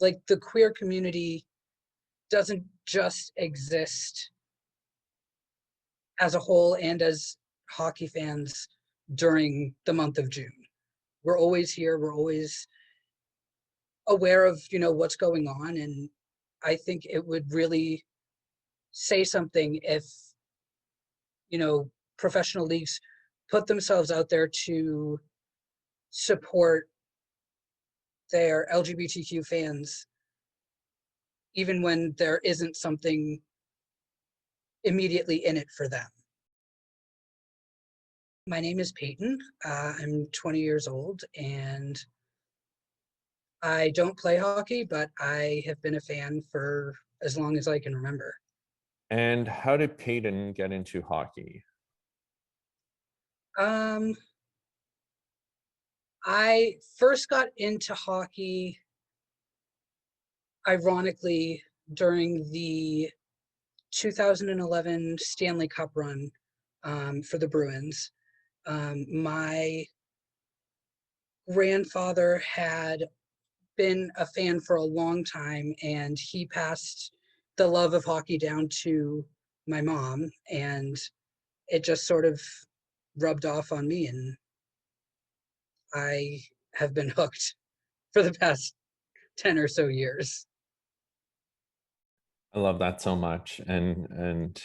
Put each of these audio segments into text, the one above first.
like the queer community doesn't just exist as a whole and as hockey fans during the month of June. We're always here. We're always aware of, what's going on. And I think it would really say something if, professional leagues put themselves out there to support their LGBTQ fans, even when there isn't something immediately in it for them. My name is Peyton. I'm 20 years old and I don't play hockey, but I have been a fan for as long as I can remember. And how did Peyton get into hockey? Um, I first got into hockey, ironically, during the 2011 Stanley Cup run for the Bruins. My grandfather had been a fan for a long time, and he passed the love of hockey down to my mom, and it just sort of rubbed off on me, and I have been hooked for the past 10 or so years. I love that so much. And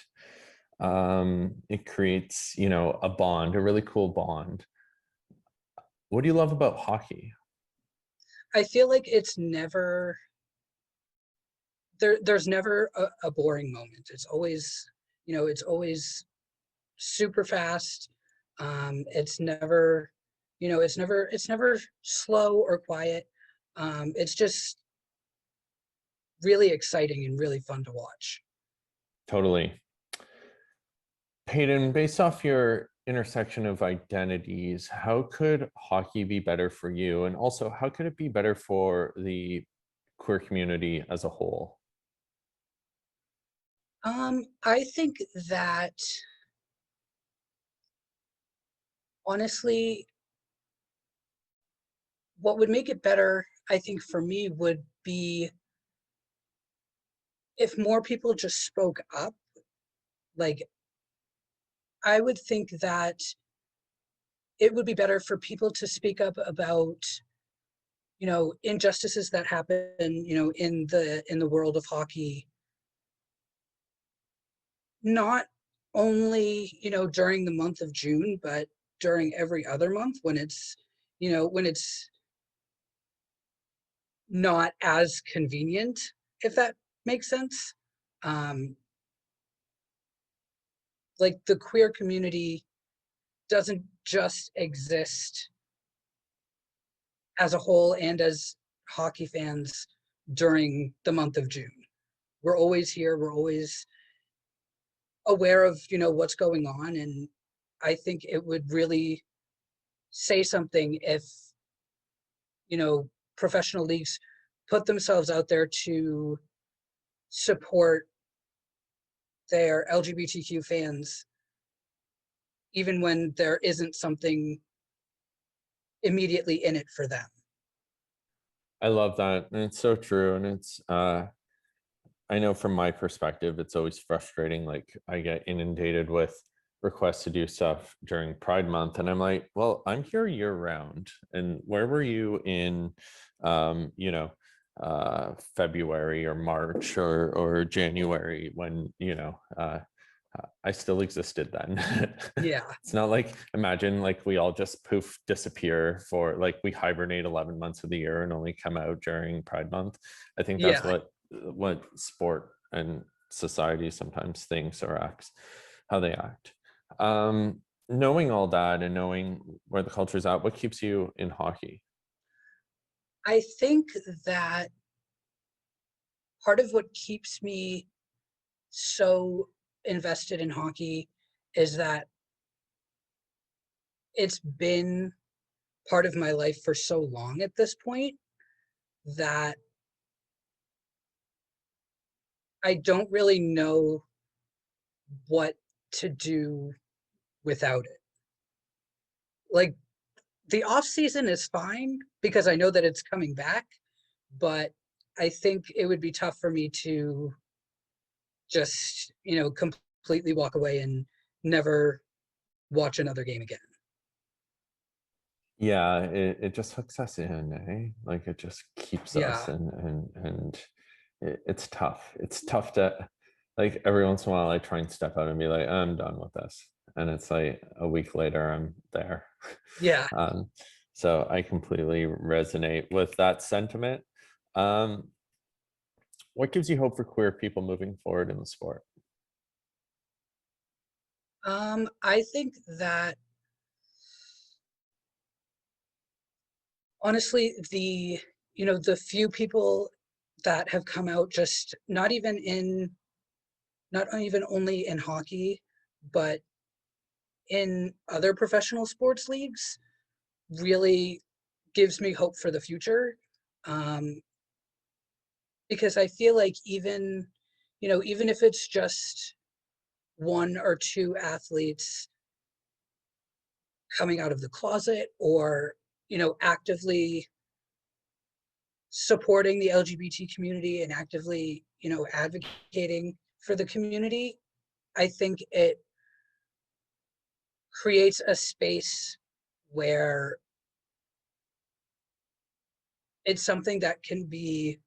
it creates, a bond, a really cool bond. What do you love about hockey? I feel like it's never there's never a boring moment. It's always, it's always super fast. It's never, it's never slow or quiet. It's just really exciting and really fun to watch. Totally. Peyton, based off your intersection of identities, how could hockey be better for you? And also, how could it be better for the queer community as a whole? I think that honestly, what would make it better, I think for me, would be if more people just spoke up. Like, I would think that it would be better for people to speak up about, injustices that happen, in the world of hockey, not only, during the month of June, but during every other month when it's not as convenient, if that makes sense. Um, like the queer community doesn't just exist as a whole and as hockey fans during the month of June. We're always here. We're always aware of, what's going on. And I think it would really say something if, professional leagues put themselves out there to support their LGBTQ fans, even when there isn't something immediately in it for them. I love that. And it's so true. And it's, I know from my perspective, it's always frustrating. Like I get inundated with requests to do stuff during Pride Month. And I'm like, well, I'm here year round. And where were you in, February or March or January when, I still existed then. Yeah. It's not like, imagine like we all just poof disappear for like we hibernate 11 months of the year and only come out during Pride Month. I think that's Yeah. what sport and society sometimes thinks or acts, how they act. Knowing all that and knowing where the culture is at, what keeps you in hockey? I think that part of what keeps me so invested in hockey is that it's been part of my life for so long at this point that I don't really know what to do without it. Like the off season is fine because I know that it's coming back, but I think it would be tough for me to just, completely walk away and never watch another game again. Yeah, it just hooks us in, eh? Like it just keeps us, Yeah. and it's tough. It's tough to, like, every once in a while I try and step out and be like, I'm done with this, and it's like a week later I'm there. Yeah. um, so I completely resonate with that sentiment. Um, what gives you hope for queer people moving forward in the sport? I think that honestly, the few people that have come out, just not even only in hockey, but in other professional sports leagues, really gives me hope for the future. Um, because I feel like even if it's just one or two athletes coming out of the closet, or, actively supporting the LGBT community and actively, advocating for the community, I think it creates a space where it's something that can be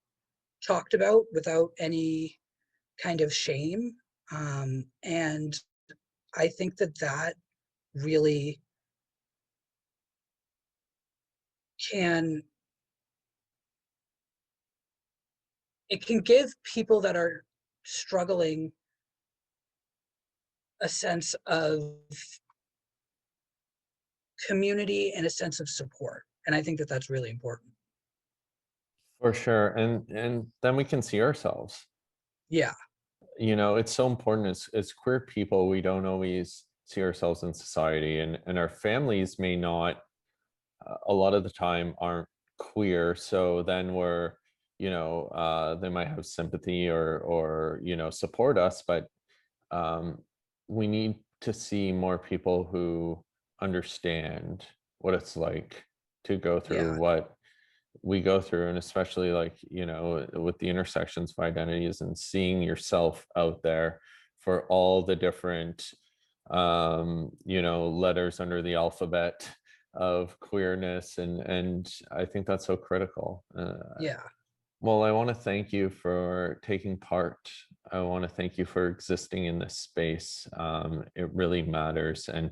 talked about without any kind of shame. And I think that really can it can give people that are struggling a sense of community and a sense of support. And I think that that's really important. For sure, and then we can see ourselves. Yeah. It's so important as queer people. We don't always see ourselves in society, and our families may not, a lot of the time, aren't queer, so then they might have sympathy or support us, but um, we need to see more people who understand what it's like to go through Yeah. what we go through, and especially, like, with the intersections of identities and seeing yourself out there for all the different letters under the alphabet of queerness, and I think that's so critical. Yeah. Well, I want to thank you for taking part. I want to thank you for existing in this space. It really matters, and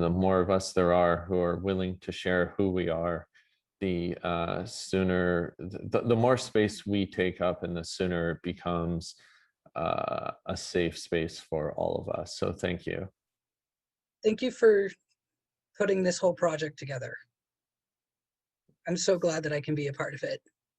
the more of us there are who are willing to share who we are, the sooner, the more space we take up, and the sooner it becomes a safe space for all of us. So thank you. Thank you for putting this whole project together. I'm so glad that I can be a part of it.